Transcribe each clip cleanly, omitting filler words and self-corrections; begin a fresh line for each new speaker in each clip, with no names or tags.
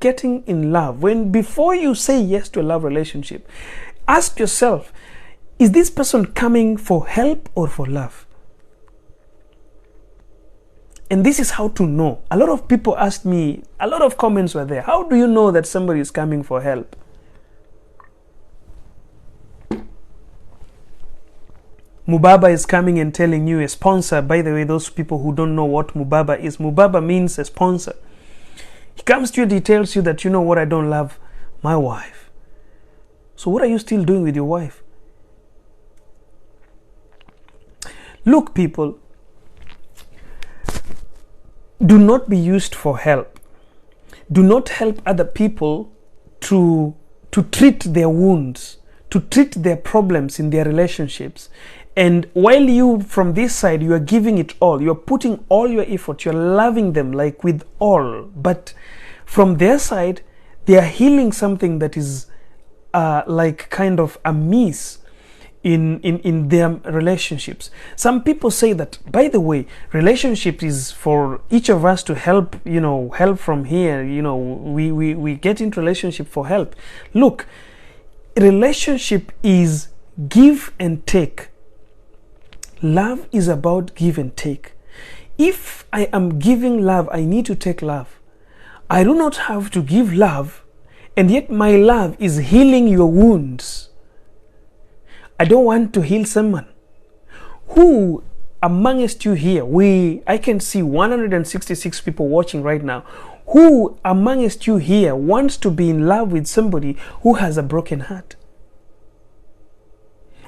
getting in love, before you say yes to a love relationship, ask yourself, is this person coming for help or for love? And this is how to know. A lot of people asked me, a lot of comments were there. How do you know that somebody is coming for help? Mubaba is coming and telling you, a sponsor. By the way, those people who don't know what Mubaba is, Mubaba means a sponsor. He comes to you and he tells you that, you know what, I don't love my wife. So what are you still doing with your wife? Look, people, do not be used for help. Do not help other people to treat their wounds, to treat their problems in their relationships. And while you, from this side, you are giving it all, you're putting all your effort, you're loving them like with all. But from their side, they are healing something that is like kind of amiss in their relationships. Some people say that, by the way, relationship is for each of us to help, help from here. We get into relationship for help. Look, relationship is give and take. Love is about give and take. If I am giving love, I need to take love. I do not have to give love, and yet my love is healing your wounds. I don't want to heal someone. Who amongst you here, I can see 166 people watching right now. Who amongst you here wants to be in love with somebody who has a broken heart?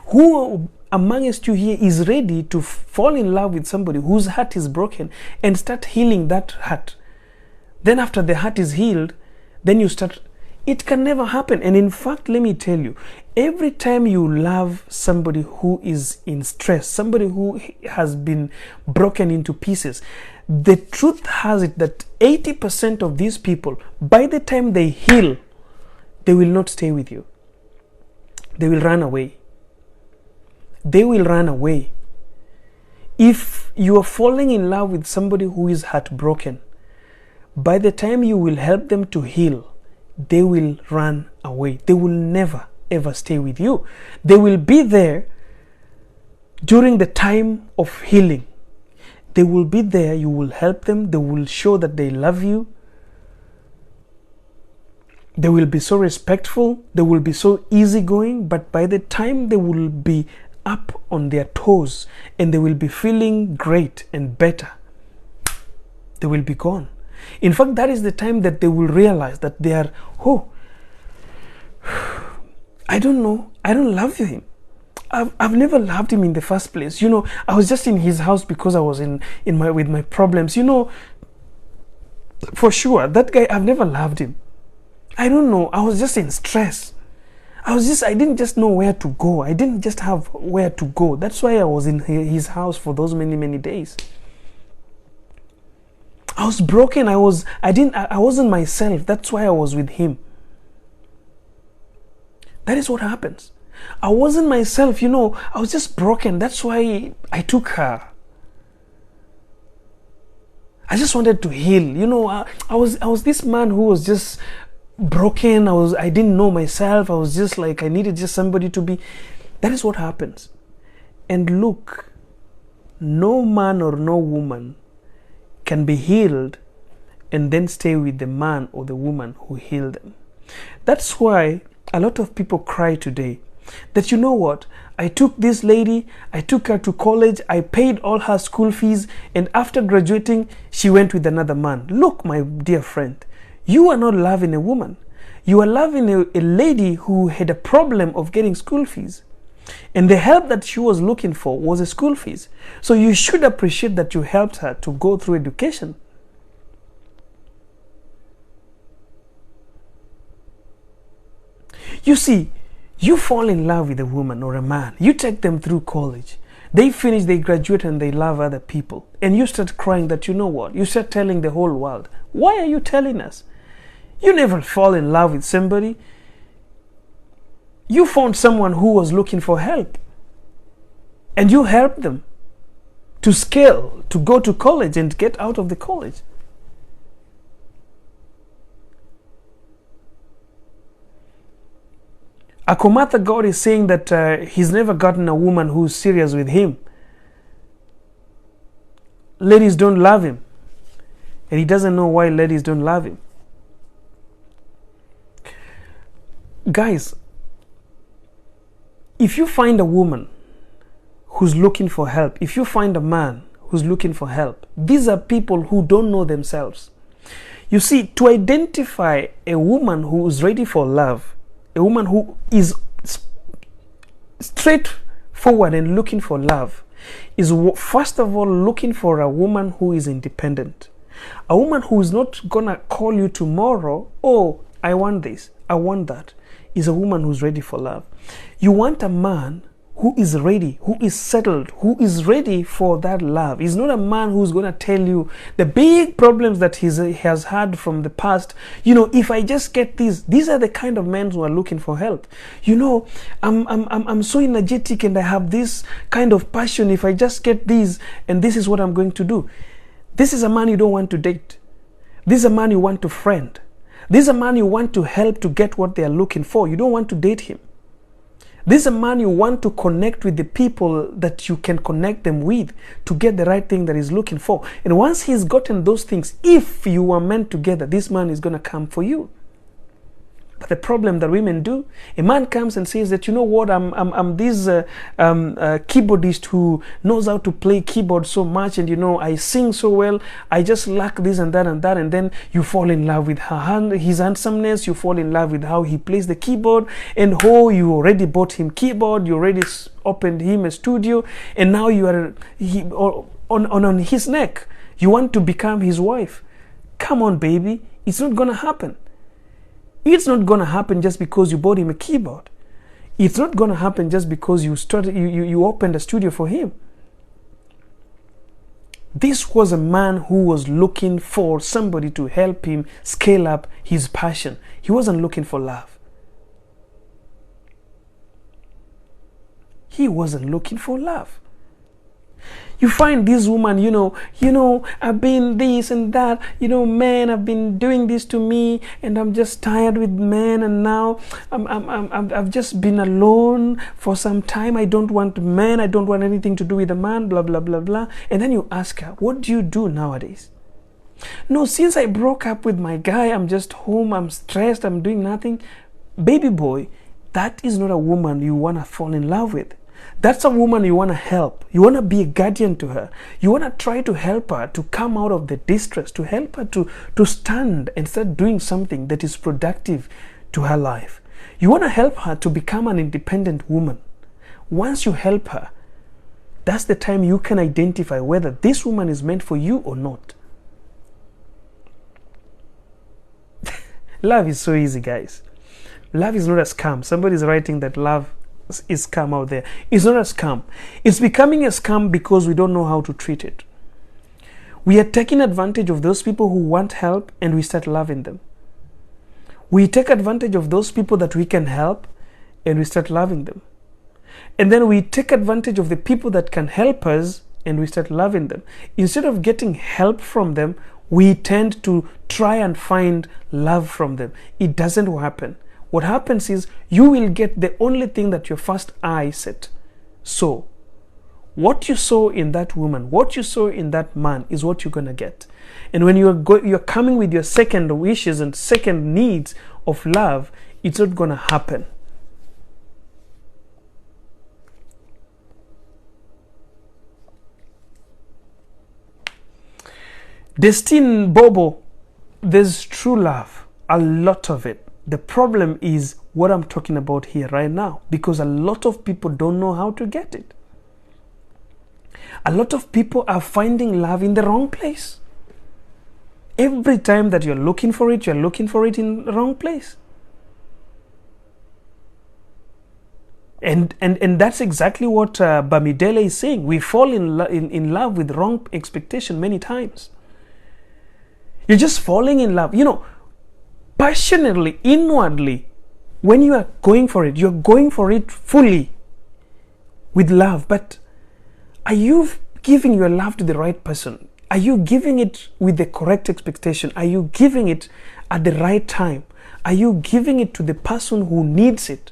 Who amongst you here is ready to fall in love with somebody whose heart is broken and start healing that heart? Then after the heart is healed, then you start. It can never happen. And in fact, let me tell you, every time you love somebody who is in stress, somebody who has been broken into pieces, the truth has it that 80% of these people, by the time they heal, they will not stay with you. They will run away. They will run away. If you are falling in love with somebody who is heartbroken, by the time you will help them to heal, they will run away. They will never ever stay with you. They will be there during the time of healing. They will be there. You will help them. They will show that they love you. They will be so respectful. They will be so easygoing. But by the time they will be up on their toes and they will be feeling great and better, they will be gone. In fact, that is the time that they will realize that they are, I don't know, I don't love him. I've never loved him in the first place. I was just in his house because I was with my problems. For sure, that guy, I've never loved him. I don't know, I was just in stress. I didn't just know where to go. I didn't just have where to go. That's why I was in his house for those many, many days. I was broken. I wasn't myself. That's why I was with him. That is what happens. I wasn't myself, I was just broken. That's why I took her. I just wanted to heal. I was this man who was just broken. I didn't know myself. I was just like, I needed just somebody to be. That is what happens. And look, no man or no woman can be healed and then stay with the man or the woman who healed them. That's why a lot of people cry today that, I took this lady, I took her to college, I paid all her school fees, and after graduating, she went with another man. Look, my dear friend, you are not loving a woman. You are loving a lady who had a problem of getting school fees. And the help that she was looking for was a school fees. So you should appreciate that you helped her to go through education. You see, you fall in love with a woman or a man. You take them through college. They finish, they graduate, and they love other people. And you start crying that, you start telling the whole world. Why are you telling us? You never fall in love with somebody. You found someone who was looking for help. And you helped them to scale, to go to college and get out of the college. Akomatha God is saying that he's never gotten a woman who's serious with him. Ladies don't love him. And he doesn't know why ladies don't love him. Guys, if you find a woman who's looking for help, if you find a man who's looking for help, these are people who don't know themselves. You see, to identify a woman who is ready for love, a woman who is straightforward and looking for love, is first of all looking for a woman who is independent. A woman who is not gonna call you tomorrow, oh, I want this, I want that, is a woman who's ready for love. You want a man who is ready, who is settled, who is ready for that love. He's not a man who's going to tell you the big problems that he has had from the past. You know, if I just get these are the kind of men who are looking for help. You know, I'm so energetic and I have this kind of passion. If I just get these, and this is what I'm going to do. This is a man you don't want to date. This is a man you want to friend. This is a man you want to help to get what they are looking for. You don't want to date him. This is a man you want to connect with the people that you can connect them with to get the right thing that he's looking for. And once he's gotten those things, if you are meant together, this man is going to come for you. But the problem that women do, a man comes and says that, you know what, I'm this keyboardist who knows how to play keyboard so much, and you know, I sing so well, I just lack this and that and that, and then you fall in love with his handsomeness, you fall in love with how he plays the keyboard, and oh, you already bought him keyboard, you already opened him a studio, and now you are on his neck. You want to become his wife. Come on, baby, it's not gonna happen. It's not going to happen just because you bought him a keyboard. It's not going to happen just because you opened a studio for him. This was a man who was looking for somebody to help him scale up his passion. He wasn't looking for love. He wasn't looking for love. You find this woman, you know, I've been this and that, you know, men have been doing this to me, and I'm just tired with men, and now I've just been alone for some time. I don't want men, I don't want anything to do with a man, blah, blah, blah, blah. And then you ask her, what do you do nowadays? No, since I broke up with my guy, I'm just home, I'm stressed, I'm doing nothing. Baby boy, that is not a woman you want to fall in love with. That's a woman you want to help. You want to be a guardian to her. You want to try to help her to come out of the distress, to help her to stand and start doing something that is productive to her life. You want to help her to become an independent woman. Once you help her, that's the time you can identify whether this woman is meant for you or not. Love is so easy, guys. Love is not a scam. Somebody's writing that love is scam out there. It's not a scam. It's becoming a scam because we don't know how to treat it. We are taking advantage of those people who want help, and we start loving them. We take advantage of those people that we can help, and we start loving them. And then we take advantage of the people that can help us, and we start loving them. Instead of getting help from them, we tend to try and find love from them. It doesn't happen. What happens is you will get the only thing that your first eye set. So, what you saw in that woman, what you saw in that man is what you're going to get. And when you're coming with your second wishes and second needs of love, it's not going to happen. Destine Bobo, there's true love, a lot of it. The problem is what I'm talking about here right now, because a lot of people don't know how to get it. A lot of people are finding love in the wrong place. Every time that you're looking for it in the wrong place. And that's exactly what Bamidele is saying. We fall in love with wrong expectation many times. You're just falling in love. You know, passionately, inwardly, when you are going for it, you're going for it fully with love. But are you giving your love to the right person? Are you giving it with the correct expectation? Are you giving it at the right time? Are you giving it to the person who needs it?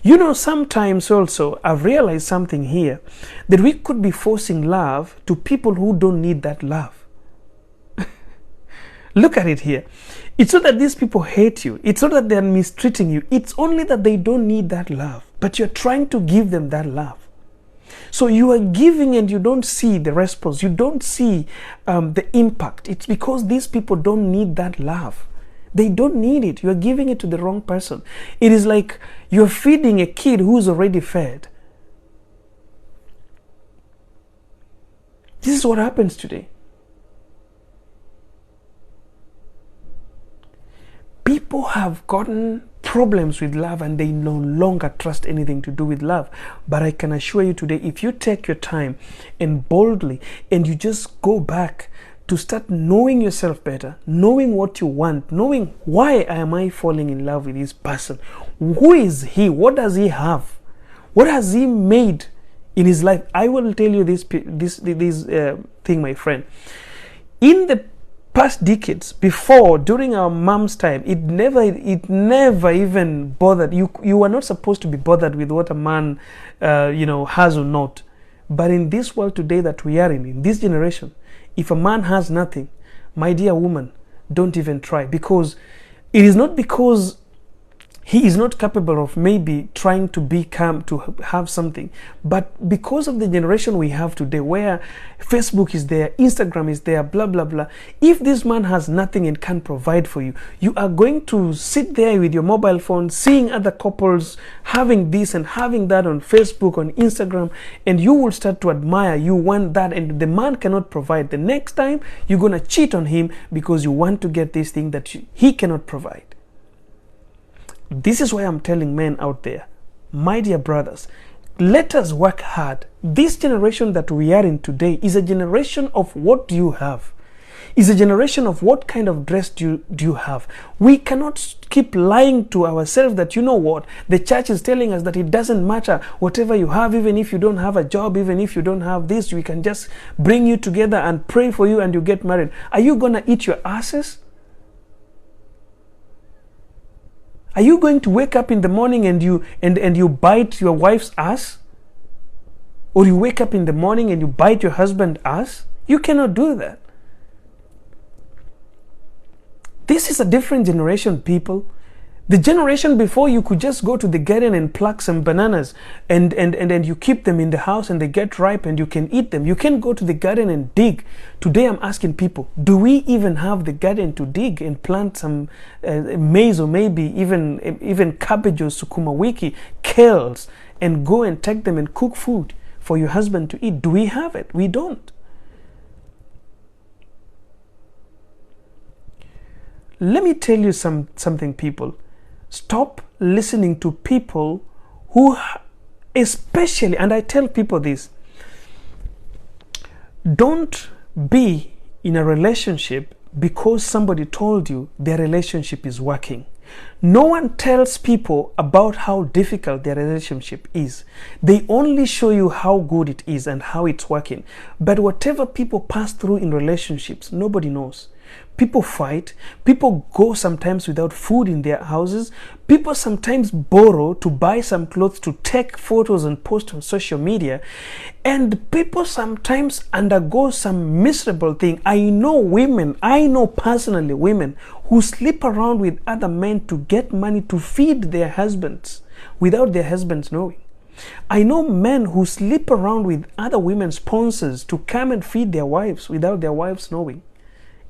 You know, sometimes also I've realized something here, that we could be forcing love to people who don't need that love. Look at it here. It's not that these people hate you. It's not that they're mistreating you. It's only that they don't need that love. But you're trying to give them that love. So you are giving and you don't see the response. You don't see the impact. It's because these people don't need that love. They don't need it. You're giving it to the wrong person. It is like you're feeding a kid who's already fed. This is what happens today. People have gotten problems with love and they no longer trust anything to do with love. But I can assure you today, if you take your time and boldly and you just go back to start knowing yourself better, knowing what you want, knowing why am I falling in love with this person? Who is he? What does he have? What has he made in his life? I will tell you this thing, my friend. In the past decades, before, during our mom's time, it never even bothered you. You were not supposed to be bothered with what a man has or not. But in this world today that we are in this generation, if a man has nothing, my dear woman, don't even try. Because it is not because he is not capable of maybe trying to become, to have something, but because of the generation we have today, where Facebook is there, Instagram is there, blah, blah, blah. If this man has nothing and can't provide for you, you are going to sit there with your mobile phone, seeing other couples having this and having that on Facebook, on Instagram, and you will start to admire, you want that, and the man cannot provide. The next time, you're going to cheat on him because you want to get this thing that he cannot provide. This is why I'm telling men out there, my dear brothers, let us work hard. This generation that we are in today is a generation of what do you have? Is a generation of what kind of dress do you have? We cannot keep lying to ourselves that, you know what, the church is telling us that it doesn't matter whatever you have, even if you don't have a job, even if you don't have this, we can just bring you together and pray for you and you get married. Are you going to eat your asses? Are you going to wake up in the morning and you bite your wife's ass? Or you wake up in the morning and you bite your husband's ass? You cannot do that. This is a different generation, people. The generation before, you could just go to the garden and pluck some bananas and you keep them in the house and they get ripe and you can eat them. You can go to the garden and dig. Today I'm asking people, do we even have the garden to dig and plant some maize or maybe even cabbage or sukuma wiki, kales, and go and take them and cook food for your husband to eat? Do we have it? We don't. Let me tell you something, people. Stop listening to people who, especially, and I tell people this, don't be in a relationship because somebody told you their relationship is working. No one tells people about how difficult their relationship is. They only show you how good it is and how it's working. But whatever people pass through in relationships, nobody knows. People fight. People go sometimes without food in their houses. People sometimes borrow to buy some clothes to take photos and post on social media. And people sometimes undergo some miserable thing. I know personally women who sleep around with other men to get money to feed their husbands without their husbands knowing. I know men who sleep around with other women's sponsors to come and feed their wives without their wives knowing.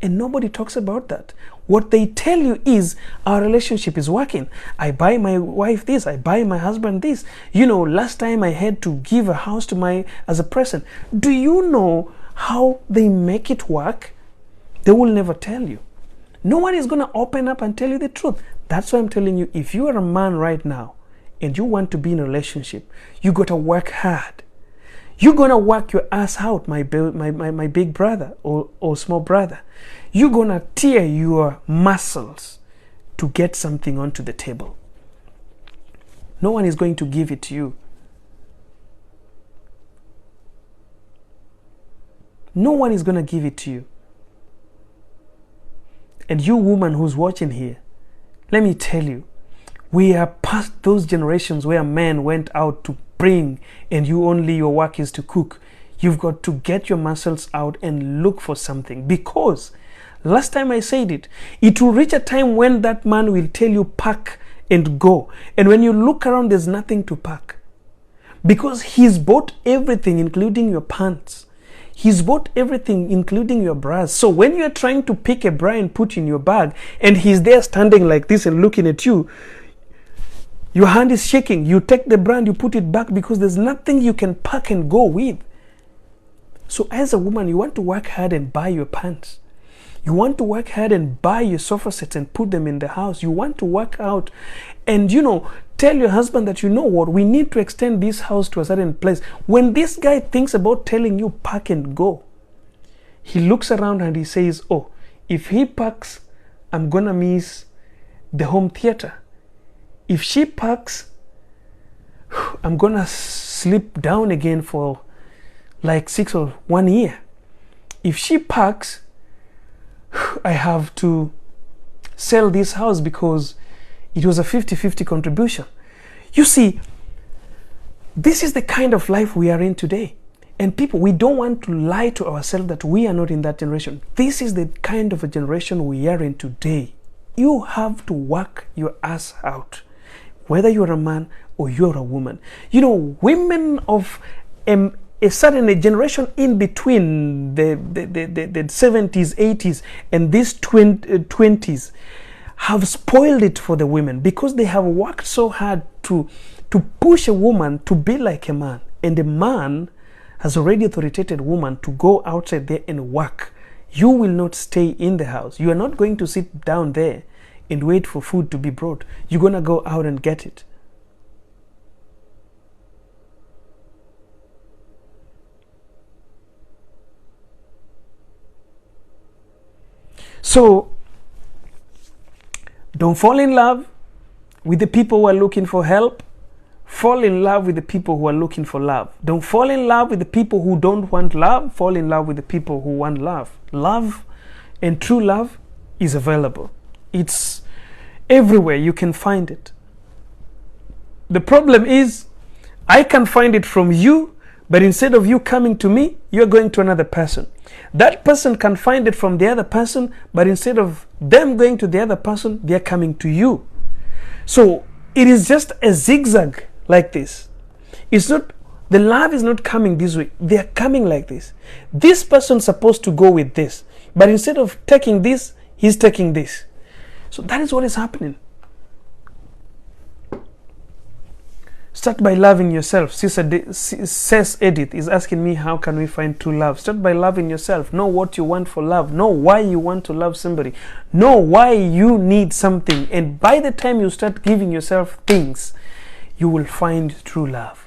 And nobody talks about that. What they tell you is our relationship is working. I buy my wife this, I buy my husband this. You know, last time I had to give a house to as a present. Do you know how they make it work? They will never tell you. No one is going to open up and tell you the truth. That's why I'm telling you, if you are a man right now and you want to be in a relationship, you got to work hard. You're going to work your ass out, my big brother or small brother. You're going to tear your muscles to get something onto the table. No one is going to give it to you. No one is going to give it to you. And you woman who's watching here, let me tell you, We are past those generations where men went out to bring and your work is to cook. You've got to get your muscles out and look for something, because last time I said it will reach a time when that man will tell you pack and go. And when you look around, there's nothing to pack, because he's bought everything, including your pants. He's bought everything, including your bras. So when you're trying to pick a bra and put in your bag, and he's there standing like this and looking at you, your hand is shaking. You take the bra and you put it back, because there's nothing you can pack and go with. So as a woman, you want to work hard and buy your pants. You want to work hard and buy your sofa sets and put them in the house. You want to work out and, tell your husband that, what, we need to extend this house to a certain place. When this guy thinks about telling you pack and go, he looks around and he says, oh, if he packs, I'm going to miss the home theater. If she packs, I'm going to sleep down again for like 6 or 1 year. If she packs, I have to sell this house because it was a 50-50 contribution. You see, this is the kind of life we are in today. And people, we don't want to lie to ourselves that we are not in that generation. This is the kind of a generation we are in today. You have to work your ass out, whether you're a man or you're a woman. Women of a certain generation in between the 70s, 80s, and these 20s have spoiled it for the women, because they have worked so hard to push a woman to be like a man. And a man has already authoritated woman to go outside there and work. You will not stay in the house. You are not going to sit down there and wait for food to be brought. You're going to go out and get it. So, don't fall in love with the people who are looking for help. Fall in love with the people who are looking for love. Don't fall in love with the people who don't want love. Fall in love with the people who want love. Love and true love is available. It's everywhere. You can find it. The problem is, I can find it from you, but instead of you coming to me, you're going to another person. That person can find it from the other person, but instead of them going to the other person, they're coming to you. So it is just a zigzag like this. It's not, the love is not coming this way. They're coming like this. This person's supposed to go with this, but instead of taking this, he's taking this. So that is what is happening. Start by loving yourself. Says Edith is asking me, how can we find true love? Start by loving yourself. Know what you want for love. Know why you want to love somebody. Know why you need something. And by the time you start giving yourself things, you will find true love.